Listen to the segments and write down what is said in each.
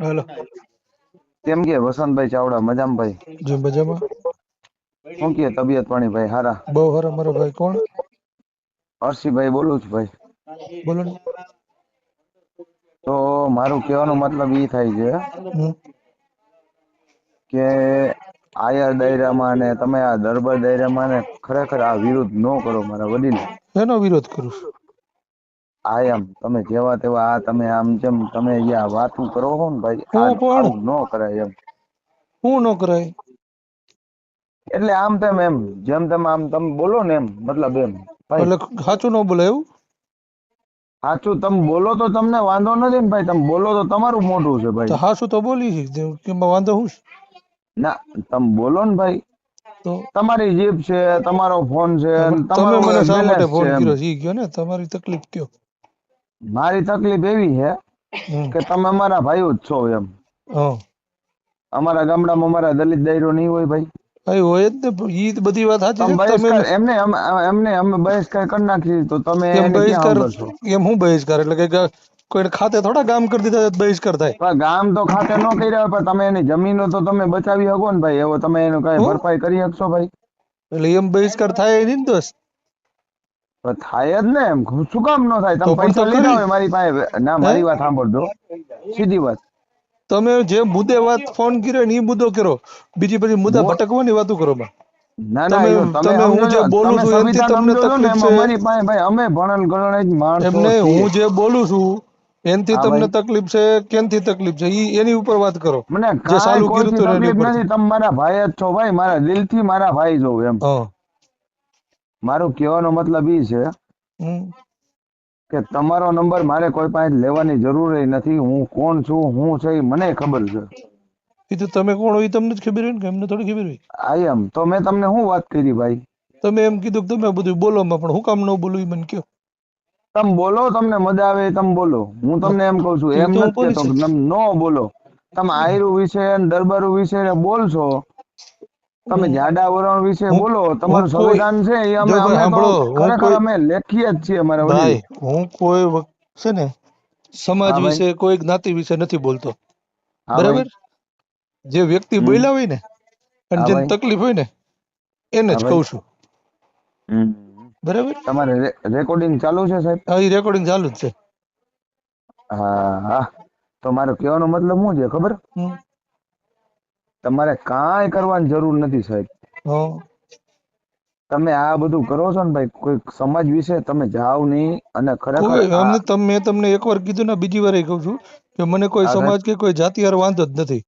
હાલો કેમ કે વસંતભાઈ ચાવડા મજામાં ભાઈ? જી મજામાં. શું કે તબિયત પાણી ભાઈ હારા? બહુ હારા. મારો ભાઈ કોણ? હર્ષિભાઈ બોલું છું ભાઈ. બોલો ને. તો મારું કહેવાનો મતલબ એ થાય છે કે આયર ડાયરામાં ને તમે આ દરબાર ડાયરામાં ને ખરેખર આ વિરોધ ન કરો મારા વડીલ. એનો વિરોધ કરું છું. આ એમ તમે જેવા તેવા આ તમે આમ જેમ તમે આ વાતું કરો છો ને ભાઈ, આ હું પણ આવું ન કરાય એમ. હું ન કરાય એટલે આમ તેમ એમ જેમ તેમ આમ તમે બોલો ને એમ મતલબ એમ ભાઈ. એટલે સાચું ન બોલે એવું? સાચું તમે બોલો તો તમને વાંધો નથી ને ભાઈ, તમે બોલો તો તમારું મોઢું છે તો ભાઈ. સાચું તો બોલી છે કે વાંધો હું છે? ના તમે બોલો ને ભાઈ, તો તમારી જીભ છે, તમારો ફોન છે, તમે મને તમારું શા માટે બેલેન્સ છે ફોન એમ. કર્યો છે ઈ કયો ને, તમારી તકલીફ કયો. મારી તકલીફ એવી છે કે તમે અમારા ભાઈઓ જ છો એમ. હા અમારા ગામડામાં અમારા દલિત દાયરો નહીં હોય ભાઈ. ભાઈ હોય જ ને, ઈ બધી વાત સાચી તમે છે. તમે બહિષ્કાર એમને અમે બહિષ્કાર કરી નાખી તો તમે એમ એને ક્યાં બહિષ્કાર, સાંભળશો? એમ હું બહિષ્કાર એટલે કે કોઈ ખાતે થોડા કામ કરી દીધા તો બહિષ્કાર થાય? પણ ગામ તો ખાતે ન કર્યા પણ તમે એની જમીનો તો તમે બચાવી શકો ને ભાઈ. એવો તમે એનું કઈ હું ભરપાઈ કરી શકશો ભાઈ? એટલે એમ બહિષ્કાર થાય નહીં ને દોસ્ત. પણ થાય જ ને એમ. શું કામ ન થાય? તો તમે પણ તો પૈસા લીધા કરી હોય મારી પાસે. ના, હે મારી વાત સાંભળજો, સીધી વાત. તમે જે મુદ્દે વાત ફોન કર્યો ને એ મુદ્દો કરો, બીજી બધી મુદ્દા ભટકવાની વાતો કરો માં. ના ના, તમે એવો તમે તમે સમજો હું જે છો, બોલું તમે છું એનાથી સંવિધાન તમને સમજો છો ને તકલીફ એમ છે? અમારી પાસે ભાઈ અમે ભણેલ ગણેલ જ માણસો એમને છીએ. હું જે બોલું છું એનાથી હા તમને ભાઈ, તકલીફ છે, કેનથી તકલીફ છે, એની ઉપર વાત કરો. મને જે કાંઈ ચાલુ કર્યું કોઈથી હતું ને એની તકલીફ ઉપરથી. નથી. તમે મારા ભાઈ જ છો ભાઈ, મારા દિલથી મારા ભાઈ છો એમ. હા મારું કહેવાનો મતલબ એ છે હમ કે તમારો નંબર મારે કોઈ પાસે લેવાની જરૂર નથી. હું કોણ છું, હું છે એ મને ખબર છે. એ તો તમે કોણ હોય તમને જ ખબર હોય ને, કે એમને થોડી ખબર હોય. આઈ એમ તો મેં તમને શું વાત કરી ભાઈ? તમે એમ કીધું કે તમે બધું બોલો માં, પણ હું કામ ન બોલું એ મને કયો. તમે બોલો, તમને મજા આવે તમે બોલો. હું તમને એમ કઉ છું, ઈ એમ તો હું નથી બોલીશ કેતો જ. કે તમે ન બોલો. તમે આયરું વિશે દરબારું વિશે બોલશો, તમે હું જાડા વરણ વિશે હું બોલો. હું તમારું કોઈ સંવિધાન છે એ જો ભાઈ અમે તો સાંભળો, હું ખરેખર કોઈ અમે લેખીએ જ છીએ મારા વડીલ. ભાઈ હું કોઈ છે ને સમાજ હા ભાઈ, વિશે, કોઈ જ્ઞાતિ વિશે નથી બોલતો. હા ભાઈ, બરાબર? જે વ્યક્તિ હમ, બોલ્યા હોય ને અને હા જેને ભાઈ, તકલીફ હોય ને એને હા જ ભાઈ. કહું છું. હમ. બરાબર? તમારે રેકોર્ડિંગ ચાલુ છે સાહેબ? હા, એ રેકોર્ડિંગ ચાલુ જ છે. હા હા. તો મારો કહેવાનો મતલબ શું છે ખબર? હમ તમારે કાંઈ કરવાની જરૂર નથી સાહેબ. હા તમે આ બધું કરો છો ને ભાઈ, કોઈ સમાજ વિશે તમે જાઓ નહીં. અને ખરેખર કોઈ આ અમને મેં તમને એકવાર કીધું ને, બીજી વાર કહું છું કે મને કોઈ આ સાહેબ સમાજ કે કોઈ જાતિ હારે વાંધો જ નથી.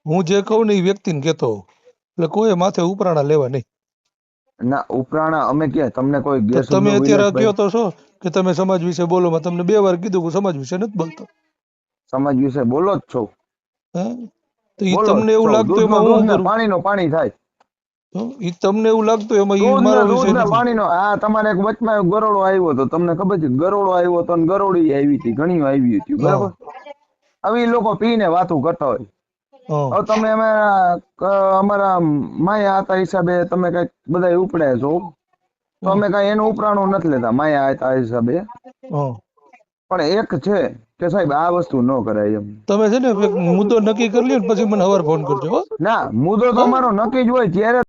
હું જે કહું ને એ વ્યક્તિને કહેતો હોઉં. એટલે કોઈ માથે ઉપરાણા લેવા નહીં. ના ઉપરાણા અમે કે તમને કોઈ તો ગેરશબ્દો તમે બોલ્યા અત્યારે છે ભાઈ? કહો તો છો કે તમે સમાજ વિશે બોલો માં, તમને 2 વાર કીધું કે સમાજ વિશે નથી બોલતો. સમાજ વિશે બોલો જ છો, હે તો ઈ બોલો જ તમને એવું છો. લાગતું દૂધ નો એમાં હું દૂધ શું ને કરું? પાણી નો પાણી થાય. ઈ તમને એવું લાગતું એમાં ઈ મારો વિષય દૂધ ને નથી. પાણી નો. આ તમારે એક વચમાં એક ગરોળો આવ્યો હતો, તમને ખબર છે? ગરોળો આવ્યો હતો ને ગરોળી આવી હતી, ઘણી આવી હતી, હા બરાબર? હવે ઈ લોકો પીને વાતું કરતા હોય. હા હવે તમે અમે અમારા માયા હતા હિસાબે તમે કઈક બધા ઉપડે છો, તો હા અમે કઈ એનું ઉપરાણું નથી લેતા માયા હતા હિસાબે. હા પણ એક છે કે સાહેબ આ વસ્તુ ન કરાય એમ. તમે છે ને એક મુદ્દો નક્કી કરી લ્યો ને પછી મને સવારે ફોન કરજો. હો ના, મુદ્દો તો હા અમારો નક્કી જ હોય ત્યારે